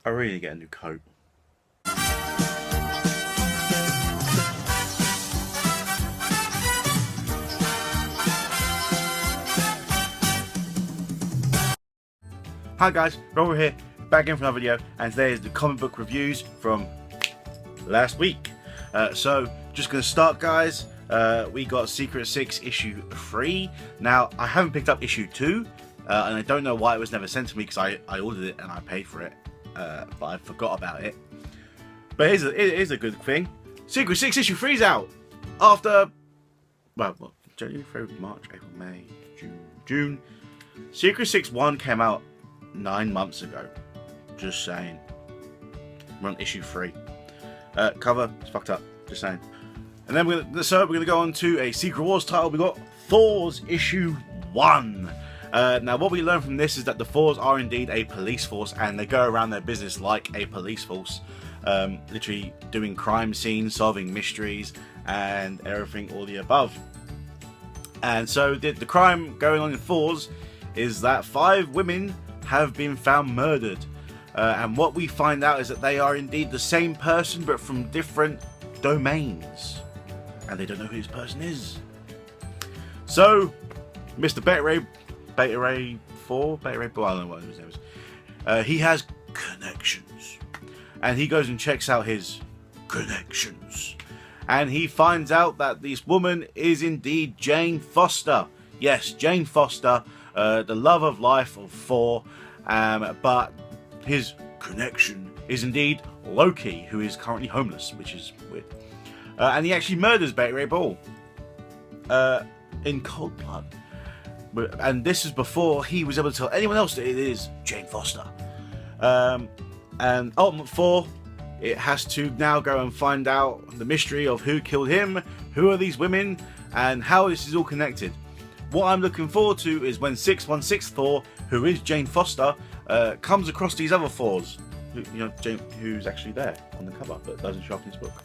I really need to get a new coat. Hi guys, Robert here, back again for another video, and today is the comic book reviews from last week. So, just going to start, guys. We got Secret 6 issue 3. Now, I haven't picked up issue 2, and I don't know why it was never sent to me, because I ordered it and I paid for it, but I forgot about it. But it is a good thing. Secret 6 issue 3 is out after, well, January, February, March, April, May, June. Secret 6 1 came out 9 months ago. Just saying. We're on issue 3. Cover, it's fucked up. Just saying. And then we're gonna go on to a Secret Wars title. We got Thor's issue 1. Now, what we learn from this is that the Thors are indeed a police force, and they go around their business like a police force, literally doing crime scenes, solving mysteries, and everything, all the above. And so the crime going on in Thors is that 5 women have been found murdered, and what we find out is that they are indeed the same person but from different domains, and they don't know who this person is. So Mr. Beta Ray 4, I don't know what his name is, he has connections, and he goes and checks out his connections, and he finds out that this woman is indeed Jane Foster. Yes, Jane Foster, the love of life of Thor, but his connection is indeed Loki, who is currently homeless, which is weird. And he actually murders Beta Ray Bill in cold blood. And this is before he was able to tell anyone else that it is Jane Foster. And Ultimate Thor, it has to now go and find out the mystery of who killed him, who are these women, and how this is all connected. What I'm looking forward to is when 616 Thor, who is Jane Foster, comes across these other Thors, who's actually there on the cover, but doesn't show up in his book.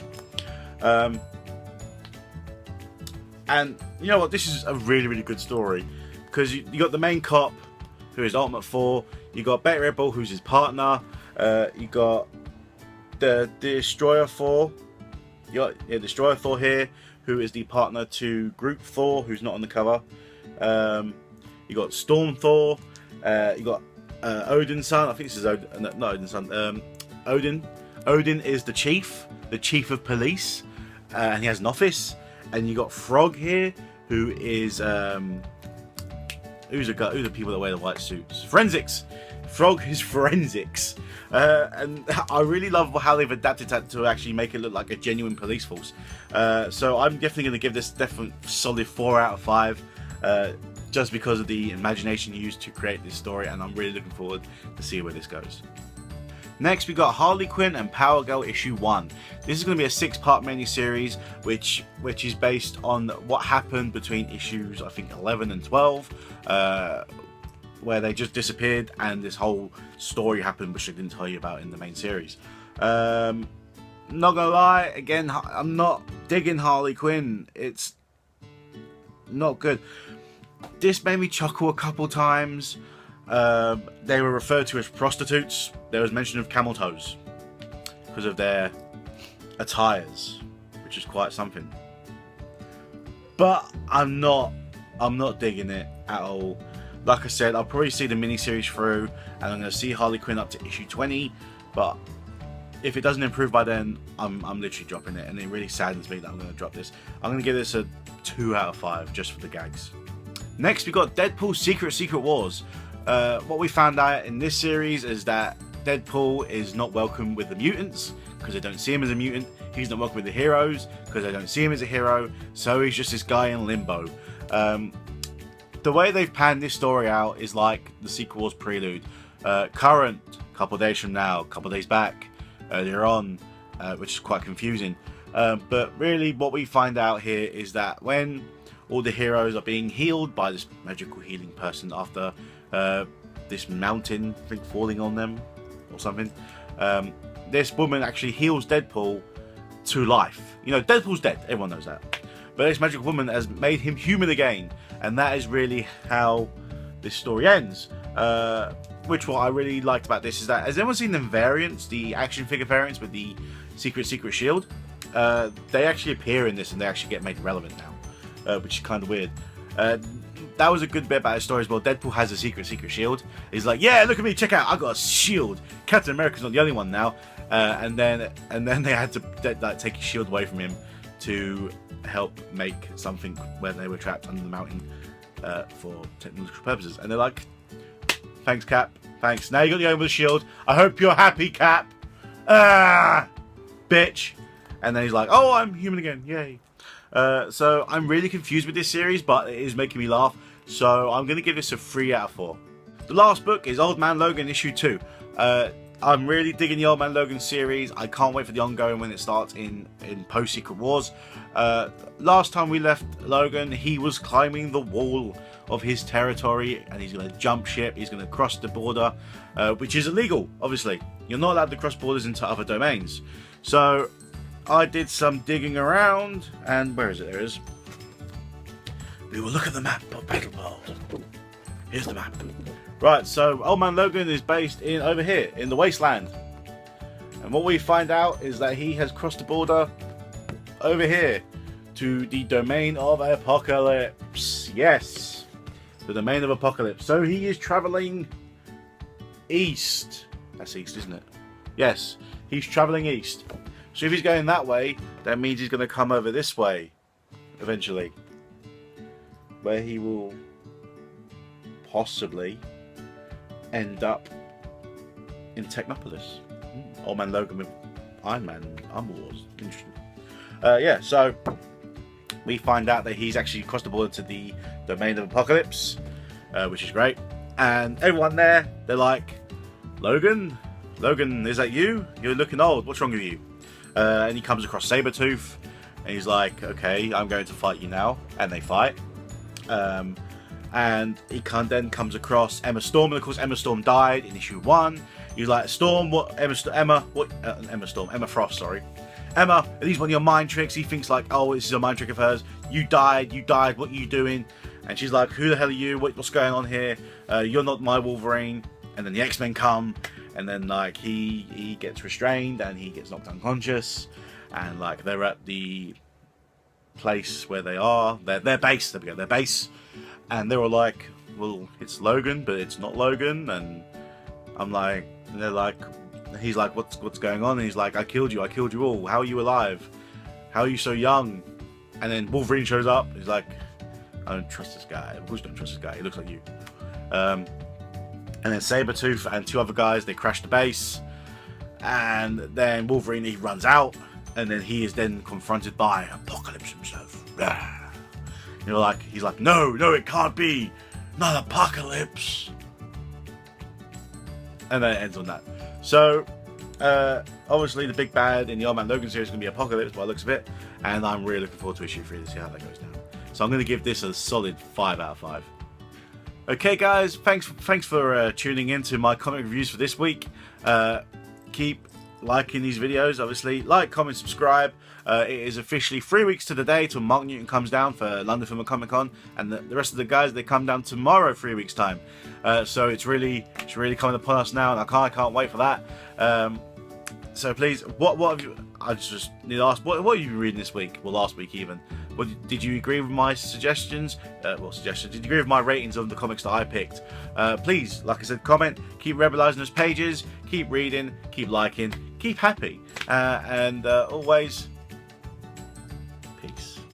And you know what? This is a really, really good story, because you got the main cop, who is Ultimate Thor. You got Beta Ray Bill, who's his partner. You got the Destroyer Thor. You got Destroyer Thor here, who is the partner to Group Thor, who's not on the cover. You got Storm Thor. You got Odin's son. I think this is Odin, not Odin's son. Odin. Odin is the chief of police, and he has an office. And you got Frog here, who is who's the people that wear the white suits? Forensics. Frog is forensics, and I really love how they've adapted that to actually make it look like a genuine police force. So I'm definitely going to give this definitely solid 4 out of 5. Just because of the imagination used to create this story, and I'm really looking forward to see where this goes. Next, we got Harley Quinn and Power Girl issue 1. This is going to be a 6-part mini-series, which is based on what happened between issues, I think, 11 and 12, where they just disappeared, and this whole story happened, which I didn't tell you about in the main series. Not gonna lie, again, I'm not digging Harley Quinn. It's not good. This made me chuckle a couple times. They were referred to as prostitutes. There was mention of camel toes because of their attires, which is quite something. But I'm not digging it at all. Like I said, I'll probably see the miniseries through, and I'm going to see Harley Quinn up to issue 20. But if it doesn't improve by then, I'm literally dropping it, and it really saddens me that I'm going to drop this. I'm going to give this a 2 out of 5 just for the gags. Next, we got Deadpool Secret Wars. What we found out in this series is that Deadpool is not welcome with the mutants because they don't see him as a mutant. He's not welcome with the heroes because they don't see him as a hero. So he's just this guy in limbo. The way they've panned this story out is like the Secret Wars prelude. Current, couple days from now, couple days back, earlier on, which is quite confusing. But really what we find out here is that when all the heroes are being healed by this magical healing person after this mountain thing falling on them or something, this woman actually heals Deadpool to life. You know, Deadpool's dead, everyone knows that. But this magical woman has made him human again, and that is really how this story ends. Which what I really liked about this is that, has anyone seen the variants, the action figure variants with the secret shield? They actually appear in this and they actually get made relevant now, which is kind of weird. That was a good bit about his story as well. Deadpool has a secret shield. He's like, yeah, look at me, check out, I got a shield. Captain America's not the only one now. And then they had to take his shield away from him to help make something where they were trapped under the mountain for technological purposes. And they're like, thanks, Cap. Thanks. Now you got the owner with the shield. I hope you're happy, Cap. Bitch. And then he's like, oh, I'm human again. Yay. So I'm really confused with this series, but it is making me laugh. So I'm going to give this a 3 out of 4. The last book is Old Man Logan issue 2. I'm really digging the Old Man Logan series. I can't wait for the ongoing when it starts in post Secret Wars. Last time we left Logan, he was climbing the wall of his territory and he's going to jump ship. He's going to cross the border, which is illegal, obviously. You're not allowed to cross borders into other domains. So I did some digging around, and where is it? There it is. We will look at the map of Battle World. Here's the map. Right, so Old Man Logan is based in over here, in the Wasteland. And what we find out is that he has crossed the border over here to the domain of Apocalypse. Yes, the domain of Apocalypse. So he is traveling east. That's east, isn't it? Yes, he's traveling east. So if he's going that way, that means he's going to come over this way eventually, where he will possibly end up in Technopolis. Old Man Logan with Iron Man and Armor Wars. Interesting. Yeah, so we find out that he's actually crossed the border to the domain of Apocalypse, which is great. And everyone there, they're like, Logan, is that you? You're looking old. What's wrong with you? And he comes across Sabretooth, and he's like, okay, I'm going to fight you now. And they fight. And he then comes across Emma Storm, and of course Emma Storm died in issue 1. He's like, Storm, what? Emma Frost, sorry. Emma, are these one of your mind tricks? He thinks like, oh, this is a mind trick of hers. You died, what are you doing? And she's like, who the hell are you? What's going on here? You're not my Wolverine. And then the X-Men come, and then like he gets restrained and he gets knocked unconscious, and like they're at the place where they are, their base. There we go, their base, and they're all like, well, it's Logan, but it's not Logan. And I'm like, and they're like, he's like, what's going on? And he's like, I killed you all. How are you alive? How are you so young? And then Wolverine shows up. He's like, I don't trust this guy. Of course you don't trust this guy. He looks like you. And then Sabretooth and 2 other guys, they crash the base. And then Wolverine, he runs out. And then he is then confronted by Apocalypse himself. You know, like, he's like, no, it can't be. Not Apocalypse. And then it ends on that. So, obviously the big bad in the Old Man Logan series is going to be Apocalypse by the looks of it. And I'm really looking forward to issue 3 to see how that goes down. So I'm going to give this a solid 5 out of 5. Okay guys, thanks for tuning in to my comic reviews for this week. Keep liking these videos, obviously. Like, comment, subscribe. It is officially 3 weeks to the day till Mark Newton comes down for London Film and Comic Con, and the rest of the guys, they come down tomorrow, 3 weeks time. So it's really coming upon us now, and I can't wait for that. So please, what have you? I just need to ask, what are you reading this week? Well, last week even. Did you agree with my suggestions? Did you agree with my ratings of the comics that I picked? Please, like I said, comment, keep rebelizing those pages, keep reading, keep liking, keep happy, and always